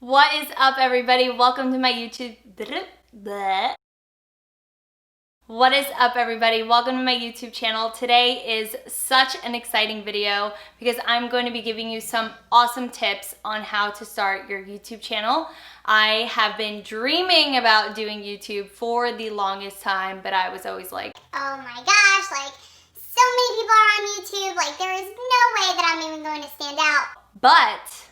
What is up, everybody? Welcome to my YouTube. What is up, everybody? Welcome to my YouTube channel. Today is such an exciting video because I'm going to be giving you some awesome tips on how to start your YouTube channel. I have been dreaming about doing YouTube for the longest time, but I was always like, oh my gosh, like so many people are on YouTube, like there is no way that I'm even going to stand out. But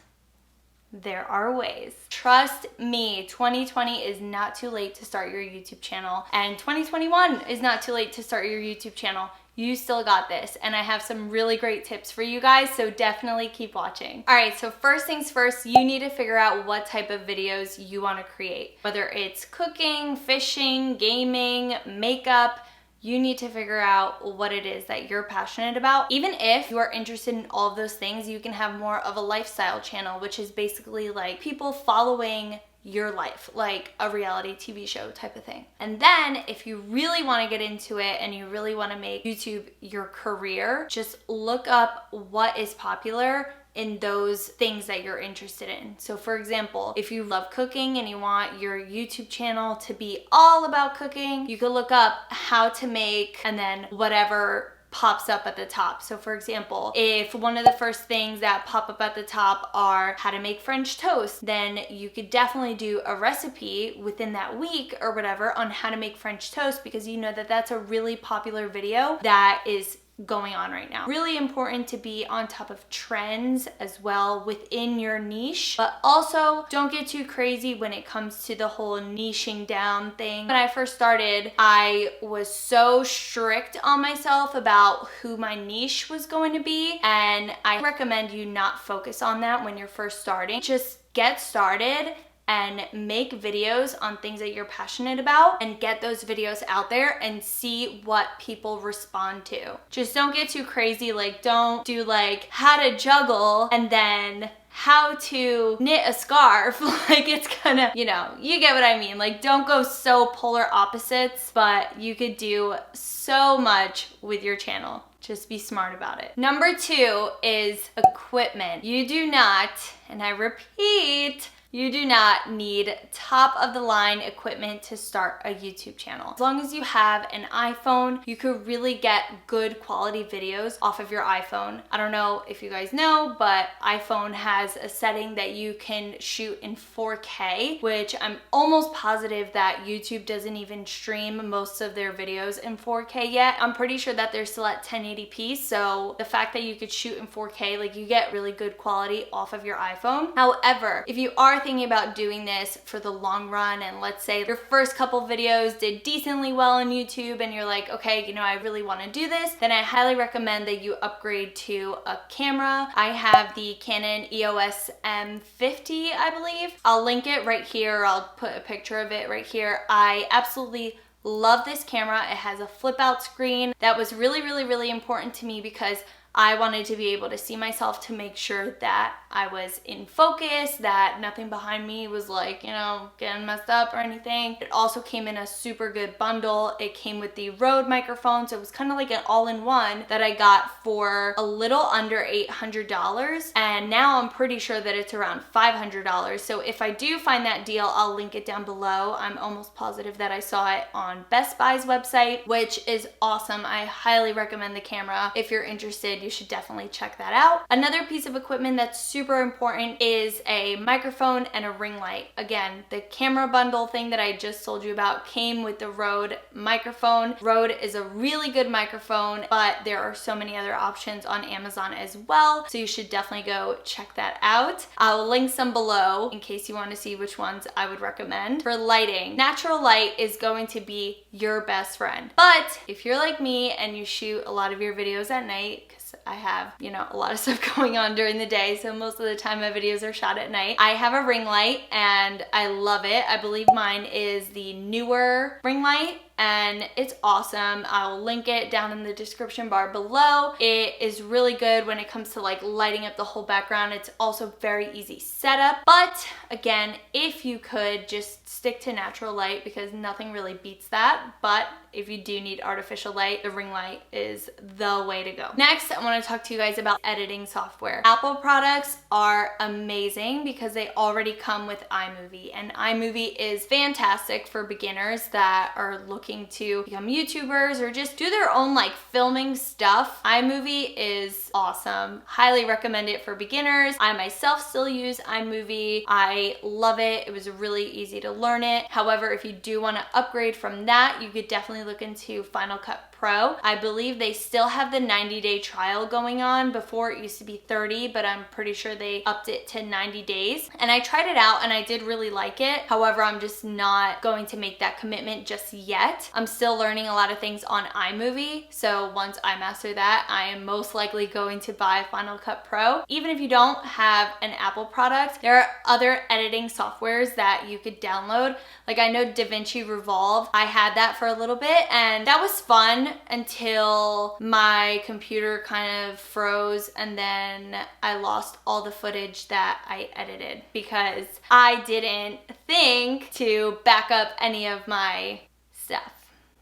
there are ways. Trust me, 2020 is not too late to start your YouTube channel, and 2021 is not too late to start your YouTube channel. You still got this, and I have some really great tips for you guys, so definitely keep watching. All right, so first things first, you need to figure out what type of videos you want to create. Whether it's cooking, fishing, gaming, makeup, you need to figure out what it is that you're passionate about. Even if you are interested in all of those things, you can have more of a lifestyle channel, which is basically like people following your life, like a reality TV show type of thing. And then if you really want to get into it and you really want to make YouTube your career, just look up what is popular in those things that you're interested in. So for example, if you love cooking and you want your YouTube channel to be all about cooking, you could look up how to make and then whatever pops up at the top. So for example, if one of the first things that pop up at the top are how to make French toast, then you could definitely do a recipe within that week or whatever on how to make French toast, because you know that that's a really popular video that is going on right now. Really important to be on top of trends as well within your niche, but also don't get too crazy when it comes to the whole niching down thing. When I first started, I was so strict on myself about who my niche was going to be, and I recommend you not focus on that when you're first starting. Just get started and make videos on things that you're passionate about and get those videos out there and see what people respond to. Just don't get too crazy. Like, don't do like how to juggle and then how to knit a scarf. Like, it's kind of, you know, you get what I mean. Like, don't go so polar opposites, but you could do so much with your channel. Just be smart about it. Number 2 is equipment. You do not, and I repeat, you do not need top of the line equipment to start a YouTube channel. As long as you have an iPhone, you could really get good quality videos off of your iPhone. I don't know if you guys know, but iPhone has a setting that you can shoot in 4K, which I'm almost positive that YouTube doesn't even stream most of their videos in 4K yet. I'm pretty sure that they're still at 1080p, so the fact that you could shoot in 4K, like, you get really good quality off of your iPhone. However, if you are thinking about doing this for the long run, and let's say your first couple videos did decently well on YouTube and you're like, okay, you know, I really want to do this, then I highly recommend that you upgrade to a camera. I have the Canon EOS M50, I believe. I'll link it right here. I'll put a picture of it right here. I absolutely love this camera. It has a flip out screen. That was really important to me because I wanted to be able to see myself, to make sure that I was in focus, that nothing behind me was like, you know, getting messed up or anything. It also came in a super good bundle. It came with the Rode microphone, so it was kind of like an all-in-one that I got for a little under $800, and now I'm pretty sure that it's around $500. So if I do find that deal, I'll link it down below. I'm almost positive that I saw it on Best Buy's website, which is awesome. I highly recommend the camera. If you're interested, you should definitely check that out. Another piece of equipment that's super important is a microphone and a ring light. Again, the camera bundle thing that I just told you about came with the Rode microphone. Rode is a really good microphone, but there are so many other options on Amazon as well, so you should definitely go check that out. I'll link some below in case you want to see which ones I would recommend. For lighting, natural light is going to be your best friend. But if you're like me and you shoot a lot of your videos at night, I have, you know, a lot of stuff going on during the day, so most of the time my videos are shot at night. I have a ring light and I love it. I believe mine is the newer ring light. and it's awesome. I'll link it down in the description bar below. It is really good when it comes to like lighting up the whole background. It's also very easy setup, but again, if you could just stick to natural light because nothing really beats that. But if you do need artificial light, the ring light is the way to go. Next, I want to talk to you guys about editing software. Apple products are amazing because they already come with iMovie, and iMovie is fantastic for beginners that are looking to become YouTubers or just do their own like filming stuff. iMovie is awesome. Highly recommend it for beginners. I myself still use iMovie. I love it. It was really easy to learn it. However, if you do want to upgrade from that, you could definitely look into Final Cut Pro. I believe they still have the 90-day trial going on. Before it used to be 30, but I'm pretty sure they upped it to 90 days. And I tried it out and I did really like it. However, I'm just not going to make that commitment just yet. I'm still learning a lot of things on iMovie. So once I master that, I am most likely going to buy Final Cut Pro. Even if you don't have an Apple product, there are other editing softwares that you could download. Like I know DaVinci Resolve. I had that for a little bit and that was fun until my computer kind of froze and then I lost all the footage that I edited because I didn't think to back up any of my stuff.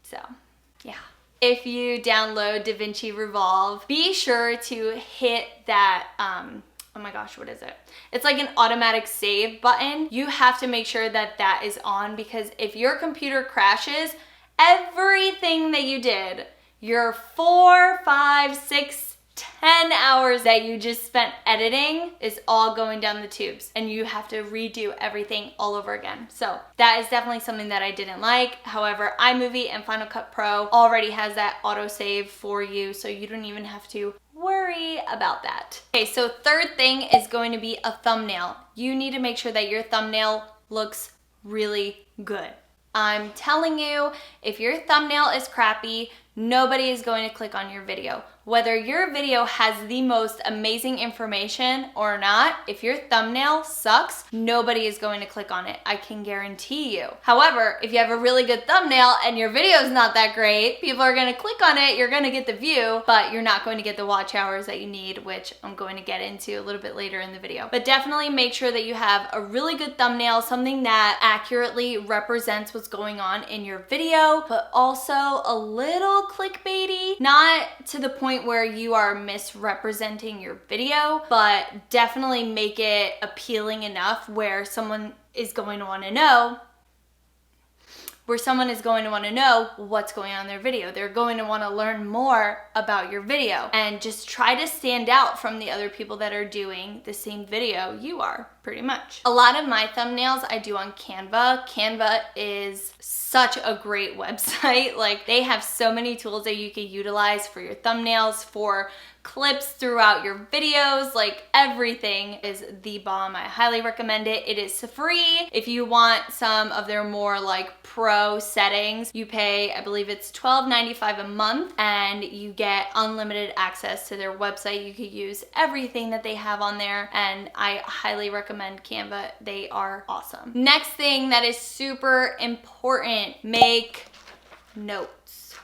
So yeah. If you download DaVinci Resolve, be sure to hit that, oh my gosh, what is it? It's like an automatic save button. You have to make sure that that is on because if your computer crashes, everything that you did, your 4, 5, 6, 10 hours that you just spent editing is all going down the tubes and you have to redo everything all over again. So that is definitely something that I didn't like. However, iMovie and Final Cut Pro already has that autosave for you, so you don't even have to worry about that. Okay, so third thing is going to be a thumbnail. You need to make sure that your thumbnail looks really good. I'm telling you, if your thumbnail is crappy, nobody is going to click on your video. Whether your video has the most amazing information or not, if your thumbnail sucks, nobody is going to click on it. I can guarantee you. However, if you have a really good thumbnail and your video is not that great, people are going to click on it, you're going to get the view, but you're not going to get the watch hours that you need, which I'm going to get into a little bit later in the video. But definitely make sure that you have a really good thumbnail, something that accurately represents what's going on in your video, but also a little clickbaity, not to the point where you are misrepresenting your video, but definitely make it appealing enough where someone is going to want to know what's going on in their video. They're going to want to learn more about your video and just try to stand out from the other people that are doing the same video you are, pretty much. A lot of my thumbnails I do on Canva. Canva is such a great website. Like they have so many tools that you can utilize for your thumbnails, for clips throughout your videos, like everything is the bomb. I highly recommend it. It is free. If you want some of their more like pro settings, you pay, I believe it's $12.95 a month and you get unlimited access to their website. You could use everything that they have on there and I highly recommend Canva. They are awesome. Next thing that is super important, make notes.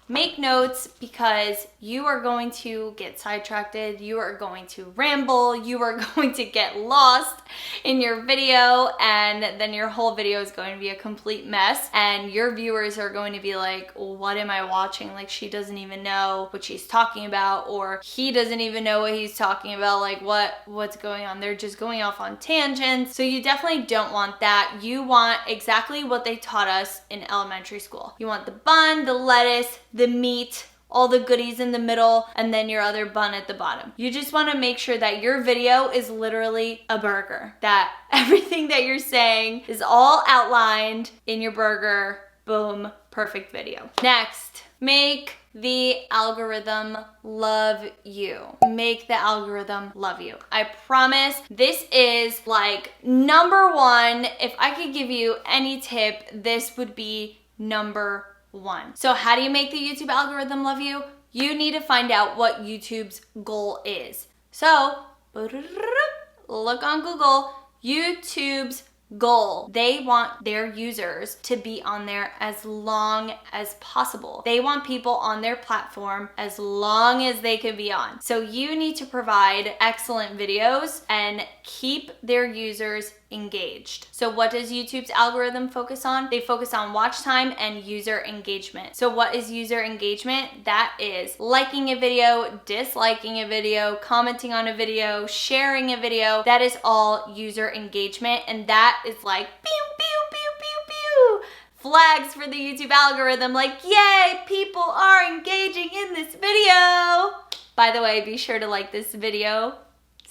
Make notes because you are going to get sidetracked, you are going to ramble, you are going to get lost in your video, and then your whole video is going to be a complete mess and your viewers are going to be like, what am I watching? Like she doesn't even know what she's talking about, or he doesn't even know what he's talking about. Like what's going on? They're just going off on tangents. So you definitely don't want that. You want exactly what they taught us in elementary school. You want the bun, the lettuce, the meat, all the goodies in the middle, and then your other bun at the bottom. You just want to make sure that your video is literally a burger, that everything that you're saying is all outlined in your burger. Boom, perfect video. Next, make the algorithm love you. Make the algorithm love you. I promise this is like number one. If I could give you any tip, this would be number one. So how do you make the YouTube algorithm love you? You need to find out what YouTube's goal is. So look on Google, YouTube's goal. They want their users to be on there as long as possible. They want people on their platform as long as they can be on. So you need to provide excellent videos and keep their users engaged. So what does YouTube's algorithm focus on? They focus on watch time and user engagement. So what is user engagement? That is liking a video, disliking a video, commenting on a video, sharing a video. That is all user engagement, and that is like pew, pew, pew, pew, pew. Flags for the YouTube algorithm, like, yay, people are engaging in this video. By the way, be sure to like this video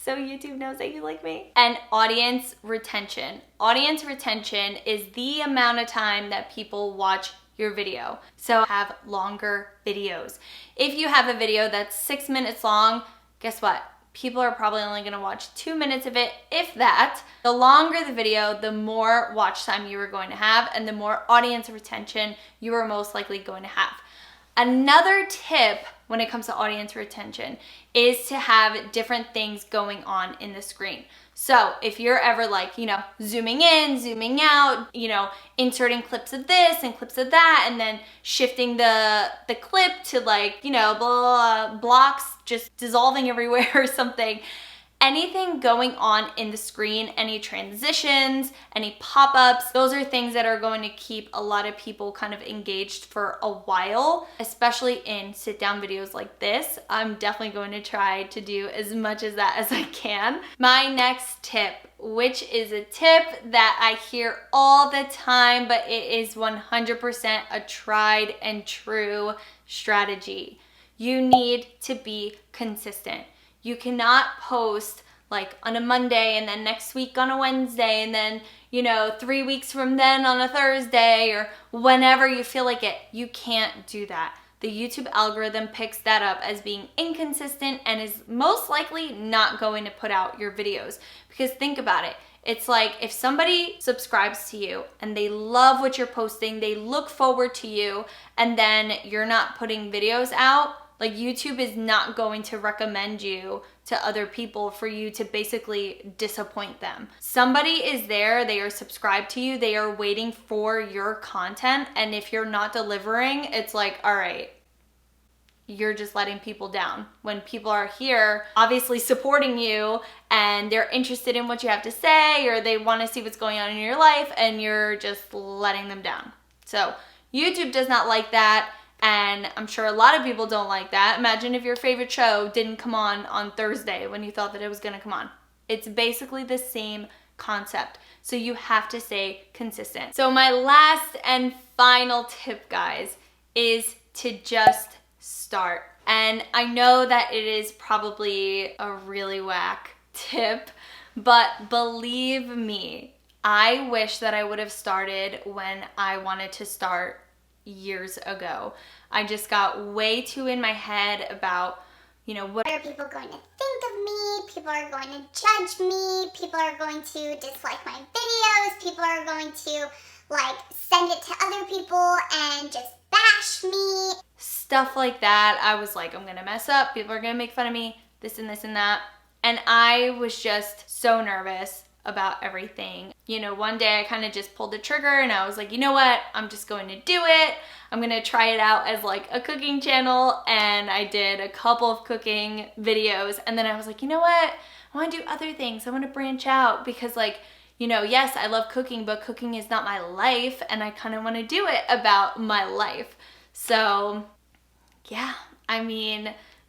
so YouTube knows that you like me. And audience retention. Audience retention is the amount of time that people watch your video. So have longer videos. If you have a video that's 6 minutes long, guess what? People are probably only gonna watch 2 minutes of it, if that. The longer the video, the more watch time you are going to have and the more audience retention you are most likely going to have. Another tip when it comes to audience retention is to have different things going on in the screen. So if you're ever like, zooming in, zooming out, inserting clips of this and clips of that, and then shifting the clip to like, blocks just dissolving everywhere or something. Anything going on in the screen, any transitions, any pop-ups, those are things that are going to keep a lot of people kind of engaged for a while, especially in sit-down videos like this. I'm definitely going to try to do as much of that as I can. My next tip, which is a tip that I hear all the time, but it is 100% a tried and true strategy. You need to be consistent. You cannot post like on a Monday and then next week on a Wednesday and then, 3 weeks from then on a Thursday or whenever you feel like it. You can't do that. The YouTube algorithm picks that up as being inconsistent and is most likely not going to put out your videos. Because think about it. It's like if somebody subscribes to you and they love what you're posting, they look forward to you, and then you're not putting videos out, like YouTube is not going to recommend you to other people for you to basically disappoint them. Somebody is there, they are subscribed to you, they are waiting for your content, and if you're not delivering, it's like, all right, you're just letting people down. When people are here, obviously supporting you, and they're interested in what you have to say, or they want to see what's going on in your life, and you're just letting them down. So YouTube does not like that. And I'm sure a lot of people don't like that. Imagine if your favorite show didn't come on Thursday when you thought that it was gonna come on. It's basically the same concept. So you have to stay consistent. So my last and final tip, guys, is to just start. And I know that it is probably a really whack tip, but believe me, I wish that I would have started when I wanted to start years ago. I just got way too in my head about, what are people going to think of me? People are going to judge me. People are going to dislike my videos. People are going to send it to other people and just bash me. Stuff like that. I was like, I'm gonna mess up. People are gonna make fun of me. This and this and that. And I was just so nervous about everything. One day I kind of just pulled the trigger and I was like, you know what? I'm just going to do it. I'm going to try it out as like a cooking channel. And I did a couple of cooking videos. And then I was like, you know what? I want to do other things. I want to branch out because yes, I love cooking, but cooking is not my life. And I kind of want to do it about my life. So yeah,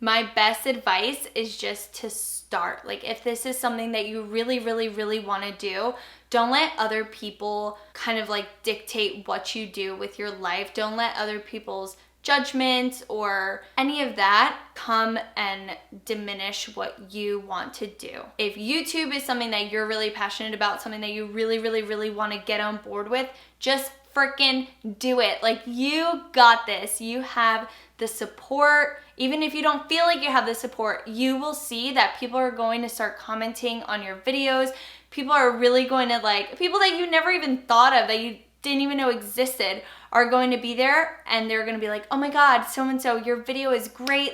my best advice is just to start. Like if this is something that you really, really, really want to do, don't let other people kind of dictate what you do with your life. Don't let other people's judgments or any of that come and diminish what you want to do. If YouTube is something that you're really passionate about, something that you really, really, really want to get on board with, just freaking do it. You got this. You have the support. Even if you don't feel like you have the support, you will see that people are going to start commenting on your videos. People are really going to people that you never even thought of, that you didn't even know existed, are going to be there, and they're going to be like, oh my God, so-and-so, your video is great.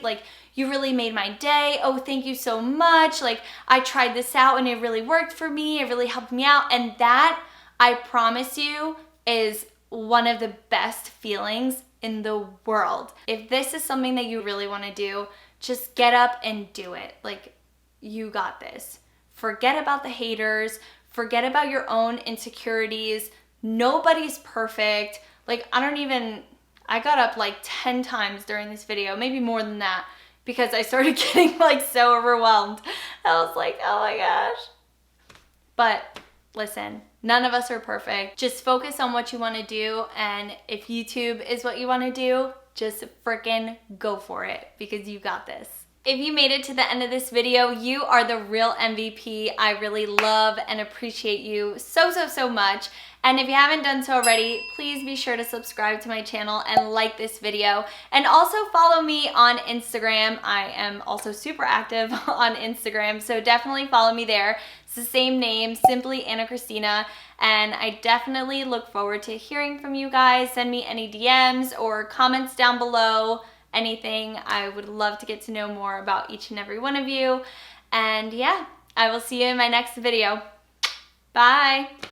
You really made my day. Oh, thank you so much. I tried this out and it really worked for me. It really helped me out. And that, I promise you, is one of the best feelings in the world. If this is something that you really want to do, just get up and do it. Like, you got this. Forget about the haters. Forget about your own insecurities. Nobody's perfect. Like, I got up like 10 times during this video, maybe more than that, because I started getting like so overwhelmed. I was like, oh my gosh. But listen, none of us are perfect. Just focus on what you want to do, and if YouTube is what you want to do, just freaking go for it, because you got this. If you made it to the end of this video, you are the real MVP. I really love and appreciate you so much. And if you haven't done so already, please be sure to subscribe to my channel and like this video. And also follow me on Instagram. I am also super active on Instagram, so definitely follow me there. It's the same name, simplyanacristina. And I definitely look forward to hearing from you guys. Send me any DMs or comments down below. Anything. I would love to get to know more about each and every one of you. And yeah, I will see you in my next video. Bye.